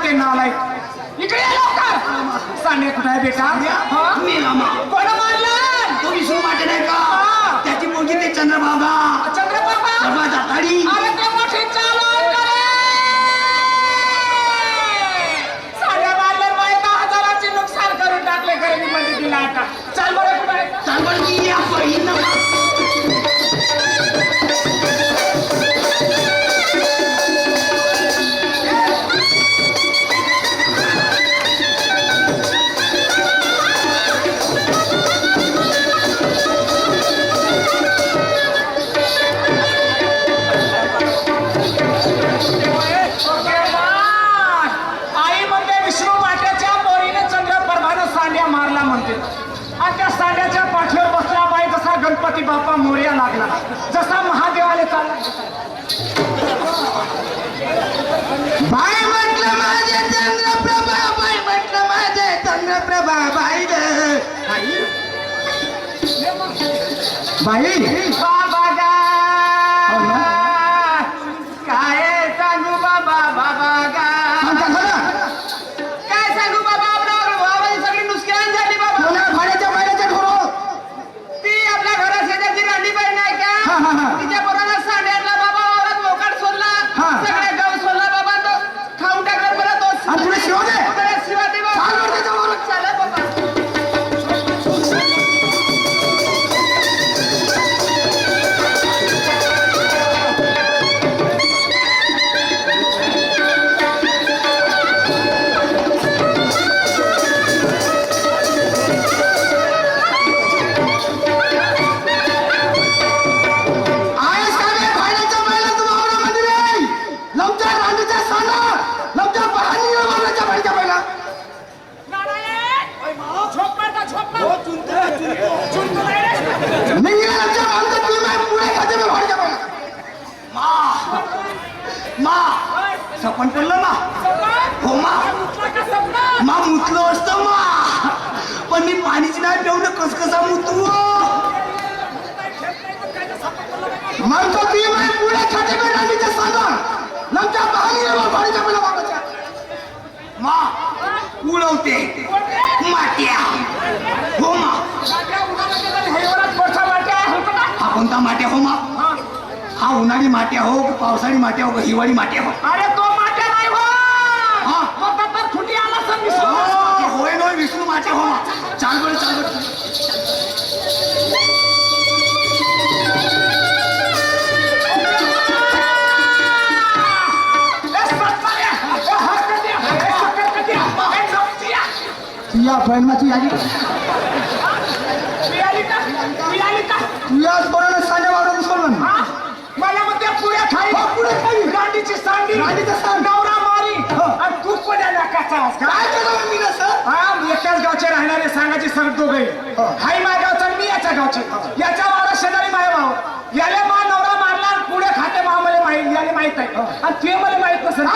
ते नालायक इकडे ये लवकर. सांडे कुठे आहे बेटा? मी मामा कोण मारलं? तो विष्णू माटे नाही का त्याची मुलगी ते चंद्रबाबा चंद्रबाबा जाताडी. अरे ते मोठी चालवण करे. साड्या मारल्या बायका हजाराचे नुकसान करून टाकले खरेदी मध्ये दिला आता. चाल बरं कुठे आहे? चाल बरं की या बहीण गणपती बाप्पा मोर्या लागला जसा महादेवाले चालला. बाई म्हटलं माझे चंद्रप्रभा बाई म्हटलं माझे चंद्रप्रभा बाई बाई बाबा गा काय सांगू बाबा बाबा गा काय सांगू बाबा आपल्यावर भावाची सगळी नुसकान झाली बाबा. भाड्याच्या बाहेरच्या ठोरो ती आपल्या घरा शेजारची राणी बाई नाही का तिच्या पोराला सांड्याला बाबा वावरात मोकाट सोडला सगळ्या गाव सोडला बाबा तो खाऊन टाकला बरं तो. आणि तुला शिवा दे शिवा दे बाबा. चाल बरं त्याच्यावर. चला बाबा. सपन पडलं मा हो मा मुतलो असतं मा पण मी पाणीच नाही पेवलं कसकसा मुतू मग तो ती माय पुढे खाते में राणीच्या सांगा लमच्या पाणी भाडीच्या पहिला बाबाच्या मा उडवते माट्या हो मा हा कोणता माट्या हो मा हा उन्हाळी माट्या हो पावसाळी माट्या हो हिवाळी माट्या हो. अरे तो माट्या नाही हो होता तर फुटी आला सर विष्णू होय नोय विष्णू माट्या हो मा. चाल बरं चाल बरं. या फैलमाची आली तुझ्याच बरोबर साड्या वाढवून सोडून मला म्हणते पुढे खाई रांडीची सांडी नवरा मारी आणि तू पण या नाकाचा काय केलं मी नसं हा एकाच गावचे राहणारे सांगायचे सर दोघे हाई माझ्या गावचा मी याच्या गावचे याच्या वारा शेजारी माझ्या भाऊ याला मा नवरा मारला पुढे खाते मा मला याला माहित आहे आणि ते मला माहित नसेल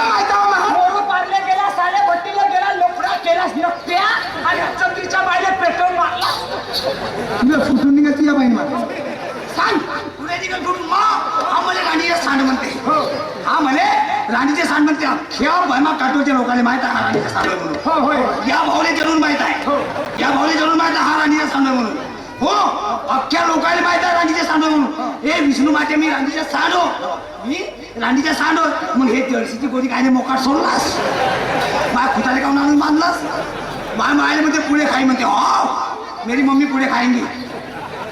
मोरू पारले गेला साले भट्टीला गेला लोकडा केला नकट्या आणि चंद्रीच्या बाईला पेट्रोल मारला तुला फुटून निघायची या बाई मला सांग पुढे निघाल फुटून मा हा मला राणीचे सांड म्हणते हा म्हणे राणीचे सांड म्हणते ह्या भयमा काटोच्या लोकांना माहित आहे हा राणीचा सांड म्हणून हो होय या भाऊले जरूर माहित आहे या भाऊले जरूर माहित आहे हा राणीचा सांड म्हणून हो अख्ख्या लोकांना माहित आहे राणीचे सांड म्हणून हे विष्णू माते मी राणीच्या सांड हो मी राणीच्या सांड हो मग हे जळशीची गोदी काय मोकाट सोडलास माझ्या खुटाले काऊन आणून बांधलास माझ्या मायला म्हणते पुढे खाई म्हणते हो मेरी मम्मी पुढे खाएंगी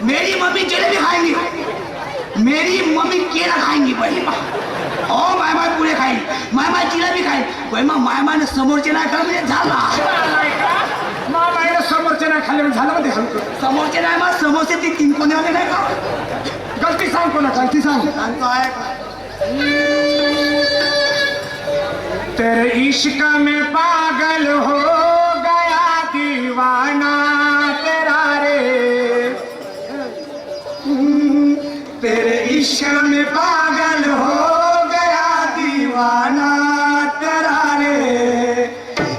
मेरी मम्मी जलेबी खाएंगी मेरी मम्मी केला खाएंगी बही माँ ओ माय माय पुढे खाईल माय माय जिलेबी खाईल बही माँ माय मायने समोरचे नाही खाल्लं म्हणजे झाला मा बाईला समोरचे नाही खाल्ले झालं मध्ये समोरचे नाही मग समोरचे ती तीन कोण्यावाले नाही का गलती सांग कोणा गलती सांग सांगतो आहे तेरे इश्क में पागल हो गया दीवाना तेरा रे तेरे इश्क में पागल हो गया दीवाना तेरा रे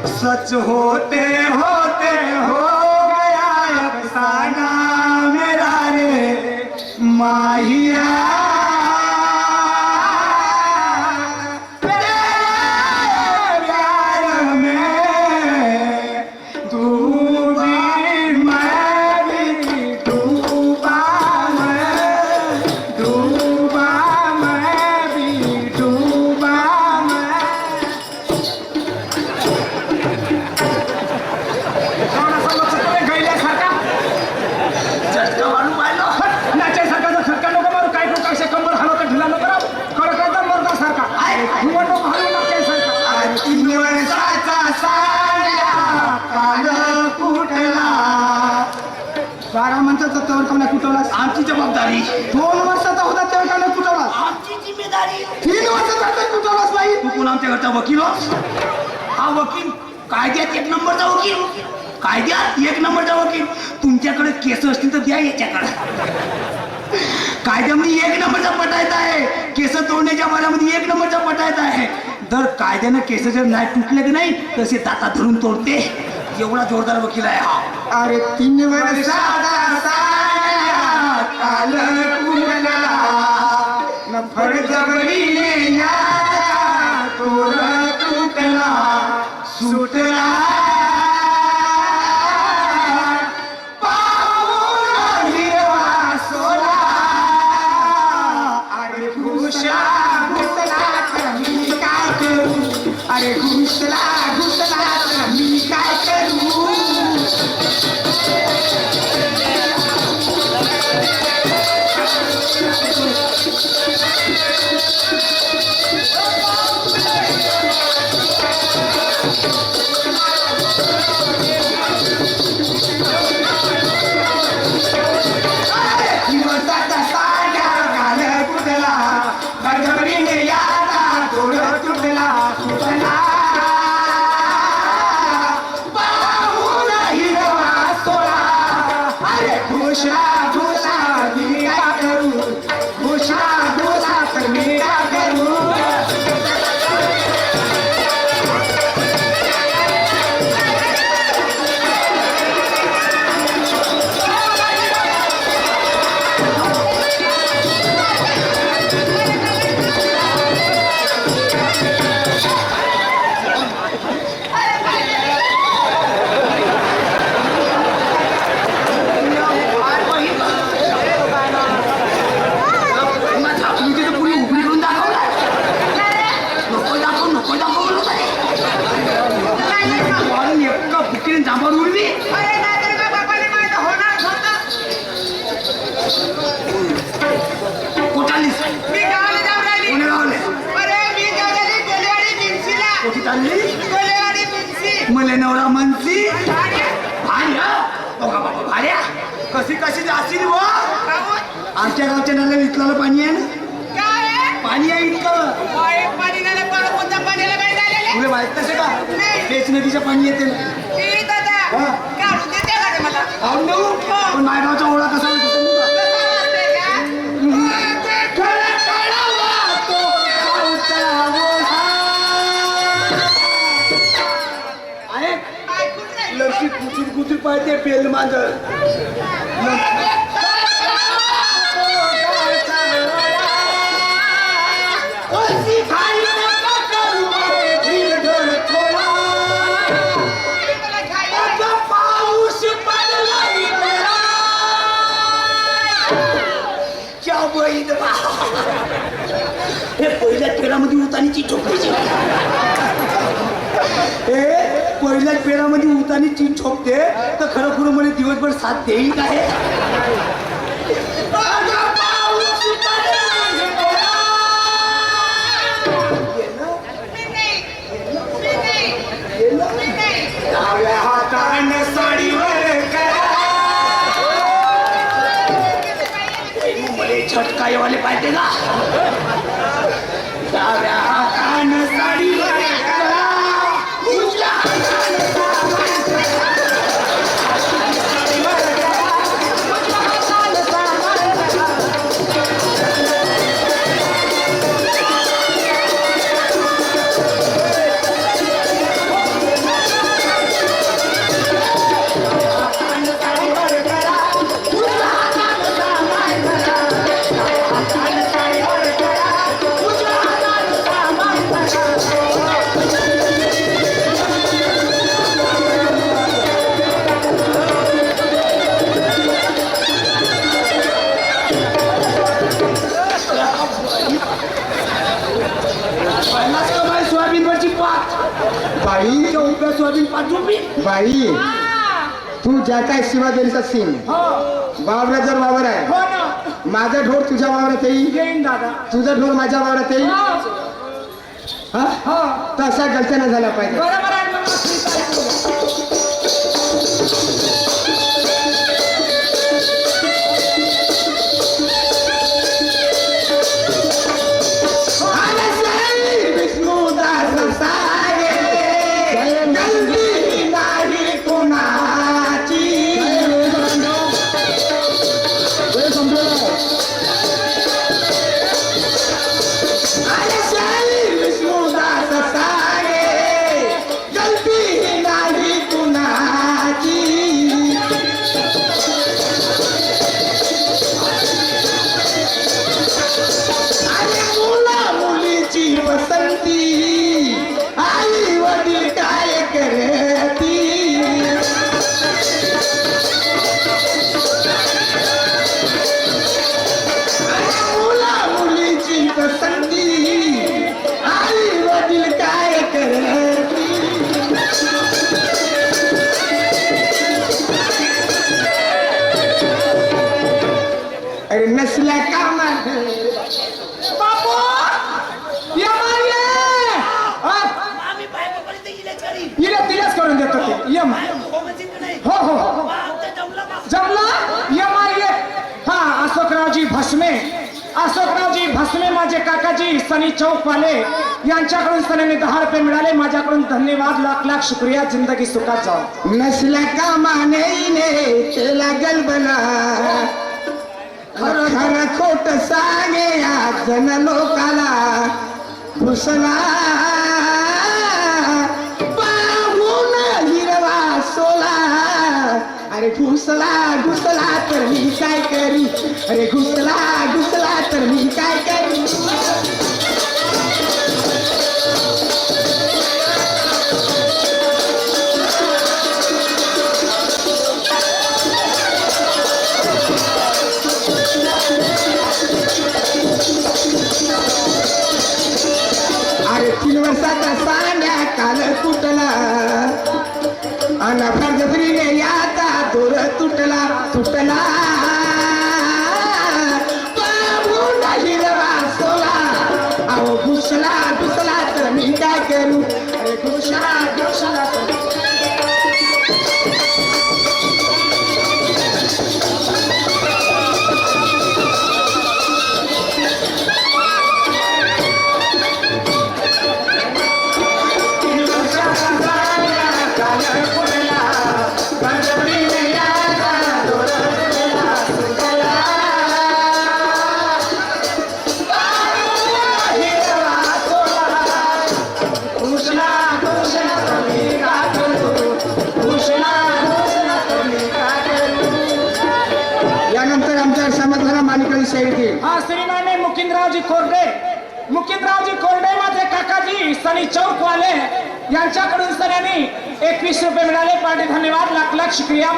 सच होते होते हो गया अफसाना मेरा रे माहिया निवडणूक हरवू नका सरकार. 3 वर्षाचा साड्या काल कुठला. 12 म्हणतात तेव्हा का नाही कुठवलास? आमची जबाबदारी, 2 वर्षाचा होता तेव्हा का नाही कुठवलास? आमची जिम्मेदारी. 3 वर्षाचा काय कुठवलास बाई? तू कोण आमच्या घरचा वकील होस? हा वकील कायद्यात 1 नंबरचा वकील, कायद्यात 1 नंबरचा वकील. तुमच्याकडे केस असतील तर द्या याच्याकडे. कायद्यामध्ये 1 नंबरचा पटायचा आहे, केस तोडण्याच्या बाऱ्यामध्ये 1 नंबरचा पटायचा आहे. जर कायद्यानं केस जर नाही तुटले की नाही तसे दाता धरून तोडते. एवढा जोरदार वकील आहे हा. अरे 3 वर्षाचा साड्या काल कुठला न फडजबरीने याचा तोर तुटला सुटला पाहून हिरवा सोला. अरे घुसला घुसला तर मी काय करू? अरे घुसला घुसला तर मी काय करू? दिवसाचा साड्या काल कुठला बळजबरीने याचा तोड तुटला सुटला पाहून हिरवा सोळा. अरे घुसला घुसला मी काय करू? घुसला घुसला तर मी काय करू? मले नवरा म्हणसी भाड्या कशी कशी जाशील व आमच्या गावच्या नाला इथलं पाणी आहे ना, पाणी आहे इतकं. तुला माहित नसे का? तेच नदीचं पाणी येते ना. काढून देऊ पण मायगावचा ओळा कसा लक्ष्मी कुचूर कुचूर पाहिजे बेल मांजर. हे पहिल्या पेरामध्ये उतानीची ठोकायची. पहिल्याच पेरामध्ये उतानी चीज ठोकते तर खरं खुरं मला दिवसभर साथ देईल काय? झटका येवाले पाहिजे का? डाव्या हातानं साडीवर बाई तू ज्या काय सीमा देण्याचा सीन वावरात जर वावर आहे हो ना. माझा ढोर तुझ्या वावरात येईल येईन दादा. तुझा ढोर माझ्या वावरात येईल हो तसा गलत्या नाही झाला पाहिजे. बरोबर आहे मग स्वीकारायचं. विष्णुदास सागे गलती नाही कोणाची. विष्णुदास सागे गलती नाही कोणाची. आणि मुला मुलीची पसंती आई वडील काय करती. आणि मुला मुलीची पसंती आई वडील काय करती. अरे नसल्या कामात बापू या मागे. आम्ही बायकोपर्यंत गेलेच घरी. हिला तिलाच करून देतो ते यम. हो म्हणजे की नाही? हो हो हो आमच्या जमला बा. जमला यम आहे. हा अशोकरावजी भस्मे, अशोकरावजी भस्मे माझे काकाजी सनी चौकवाले यांच्याकडून सनीने 10 रुपये मिळाले. माझ्याकडून धन्यवाद, लाख लाख शुक्रिया. जिंदगी सुखात जाओ. नसल्या कामाने केला गलबला. खरं खरं खोट सांगे या जन लोकाला. घुसला पाहून हिरवा सोला. अरे घुसला घुसला तर मी काय करू. अरे घुसला घुसला तर मी काय करू. अरे 3 वर्षाचा सांड्या काल तुटला. अन फरजरीने याचा दोर तुटला तुटला. पाहून हिरवा सोला. अहो घुसला घुसला तर मी काय करू. अरे घुसला घुसला तर यानंतर आमच्या समाधाना मालिका शैली. हा श्रीमाने मुकिंदरावजी कोरडे, मुकिंदरावजी कोरडे माझे काकाजी सनी चौकवाले यांच्याकडून सन्याने 21 रुपये मिळाले. पाठी धन्यवाद, लाख लाख शुक्रिया.